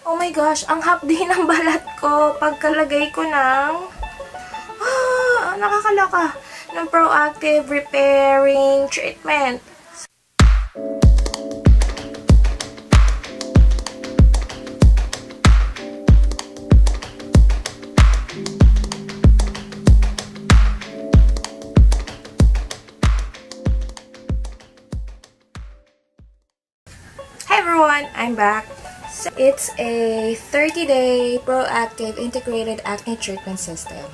Oh my gosh, ang hapdi ng balat ko pagkalagay ko ng nakakaloka ng Proactiv repairing treatment. Hi everyone, I'm back. So, it's a 30-day Proactiv integrated acne treatment system.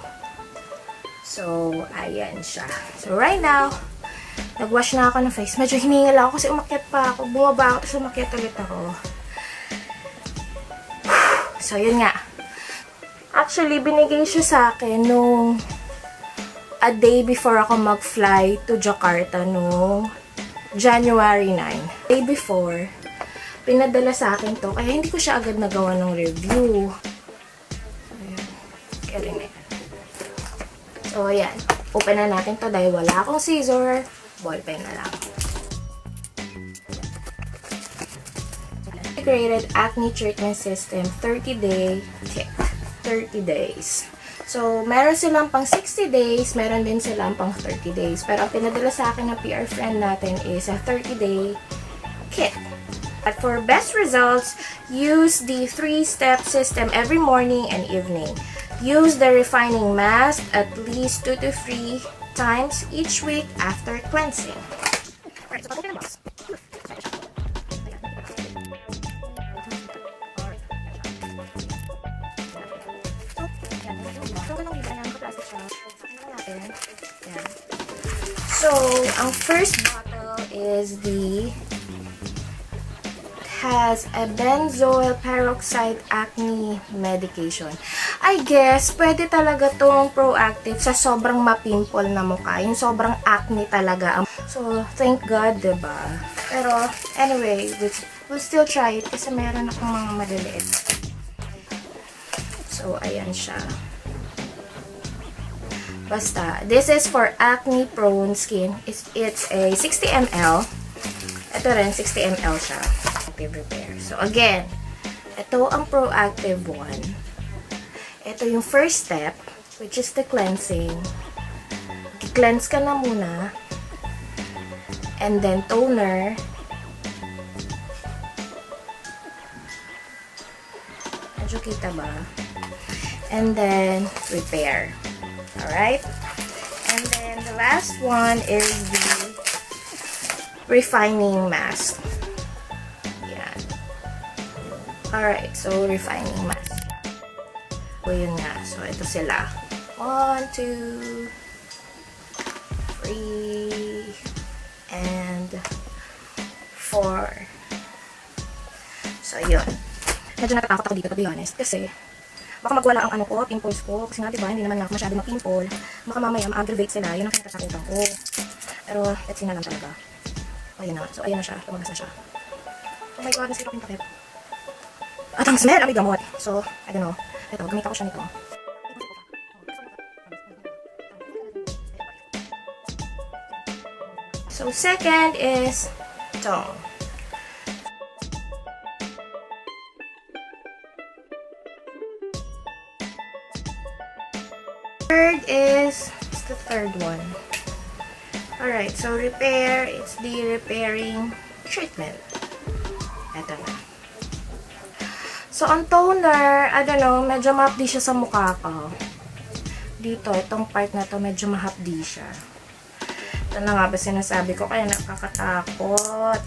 So, ayan siya. So, right now, nag-wash na ako ng face. Medyo hiningal ako kasi umakyat pa ako. Bumaba ako, tapos umakyat ulit ako. So, yun nga. Actually, binigay siya sa akin nung a day before ako mag-fly to Jakarta nung January 9. Day before, pinadala sa akin to, kaya hindi ko siya agad nagawa ng review. Ayan. Kaya rin na yan. So, ayan. Open na natin to dahil wala akong scissor. Ballpen na lang. Integrated Acne Treatment System 30-day kit. 30 days. So, meron silang pang 60 days, meron din silang pang 30 days. Pero ang pinadala sa akin ng PR friend natin is a 30-day kit. But for best results, use the 3-step system every morning and evening. Use the refining mask at least 2 to 3 times each week after cleansing. Alright, so pag-open ang box. So, ang first bottle is has a benzoyl peroxide acne medication. I guess, pwede talaga tong Proactiv sa sobrang mapimple na mukha. Yung sobrang acne talaga. So, thank God, diba? Pero, anyway, we'll still try it kasi meron akong mga maliliit. So, ayan siya. Basta, this is for acne-prone skin. It's a 60 ml. Ito rin, 60 ml siya. Repair. So, again, ito ang Proactiv one. Ito yung first step, which is the cleansing. I-cleanse ka na muna. And then, toner. Medyo kita ba? And then, repair. Alright? And then, the last one is the refining mask. Alright, so refining mask. So, yun nga. So, ito sila. 1, 2, 3, and 4. So, yun. Medyo natatakot ako dito, to be honest. Kasi, baka magwala ang pimples ko. Kasi nga, diba, hindi naman ako masyado mapimple. Baka mamaya ma-aggravate sila. Yun ang kinatakutan ko. Pero, let's see na lang talaga. Ayun na. So, ayun na siya. Tumagas na siya. Oh my God, nasira ko yung takip. At ang smell, may gamot. So, I don't know. Ito, gamit ako siya nito. So, second is ito. Third is, it's the third one. Alright, so repair, it's the repairing treatment. Ito na. So, ang toner, I don't know, medyo mahapdi siya sa mukha ko. Dito, itong part na to, medyo mahapdi siya. Ito na nga ba sinasabi ko, kaya nakakatakot.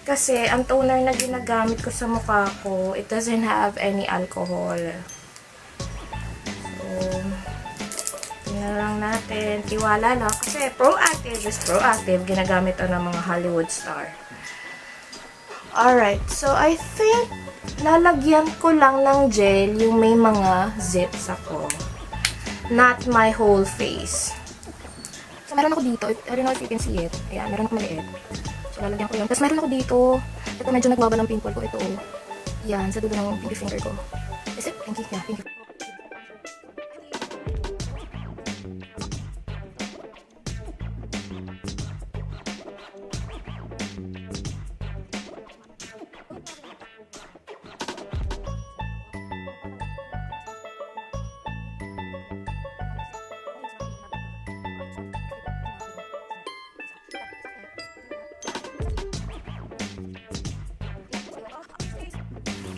Kasi, ang toner na ginagamit ko sa mukha ko, it doesn't have any alcohol. So, tingnan lang natin. Tiwala lang. Kasi, Proactiv is Proactiv. Ginagamit to ng mga Hollywood star. Alright, so I think lalagyan ko lang ng gel yung may mga zips ako. Not my whole face. So, meron ako dito. I don't know if you can see it. Ayan, meron ako maliit. So, lalagyan ko yun. Tapos, meron ako dito. Ito, medyo nagbaba ng pimple ko. Ito, yan, sa dulo ng pinky finger ko. Is it? Pinky? Yeah, pinky.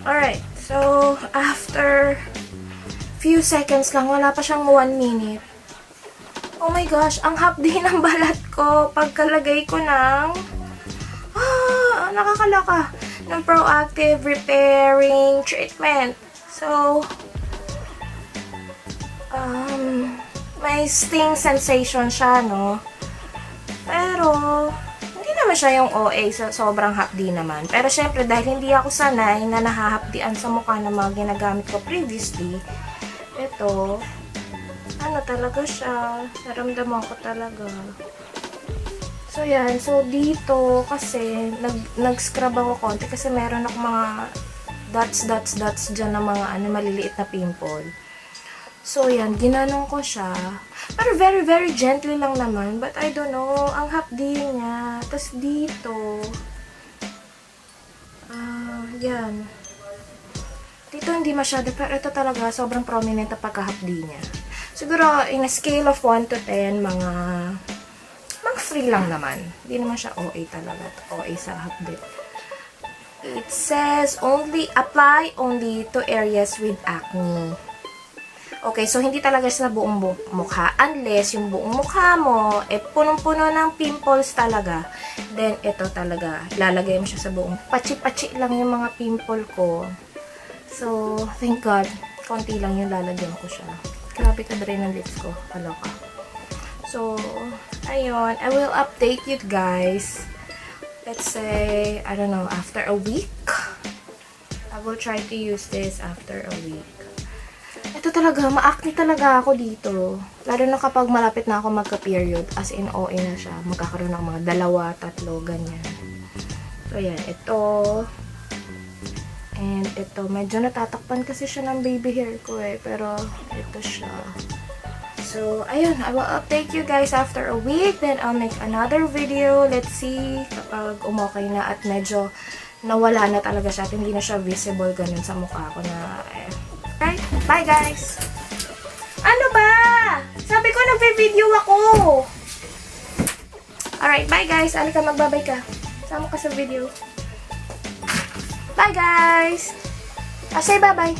Alright, so after few seconds lang, wala pa siyang 1 minute. Oh my gosh, ang hapdi ng balat ko pagkalagay ko ng nakakalaka ng Proactiv repairing treatment. So, may sting sensation siya, no? Pero, hindi naman siya yung OA, sobrang hapdi naman. Pero syempre, dahil hindi ako sanay na nahahapdian sa mukha ng mga ginagamit ko previously, ito, ano talaga siya, naramdaman ko talaga. So, yan. So, dito, kasi, nag-scrub ako konti kasi meron ako mga dots dyan na mga maliliit na pimple. So, yan. Ginanong ko siya. Pero very, very gently lang naman. But, I don't know. Ang hapdi niya. Tapos, dito. Yan. Dito, hindi masyado. Pero, ito talaga, sobrang prominent na pagkahapdi niya. Siguro, in a scale of 1 to 10, mga 3 lang naman. Hindi naman siya OA talaga. OA sa hapdi. It says, apply only to areas with acne. Okay, so hindi talaga sa buong mukha. Unless yung buong mukha mo, punong-puno ng pimples talaga. Then, ito talaga. Lalagay mo siya sa buong. Pachi-pachi lang yung mga pimple ko. So, thank God. Konti lang yung lalagyan ko siya. Grabe ka rin ng lips ko. Kaloka. So, ayun. I will update you guys. Let's say, I don't know, after a week. I will try to use this after a week. Ito talaga, ma-acne talaga ako dito. Lalo na kapag malapit na ako magka-period. As in, OA na siya. Magkakaroon ng mga 2, 3, ganyan. So, yan. Ito. And ito. Medyo natatakpan kasi siya ng baby hair ko eh. Pero, ito siya. So, ayun. I will update you guys after a week. Then, I'll make another video. Let's see kapag umokay na at medyo nawala na talaga siya. At hindi na siya visible ganun sa mukha ko na Okay? Bye, guys! Ano ba? Sabi ko, nagbe-video ako! Alright, bye, guys! Alika, magbabay ka. Sama ka sa video. Bye, guys! Say bye-bye!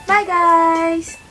Bye, guys!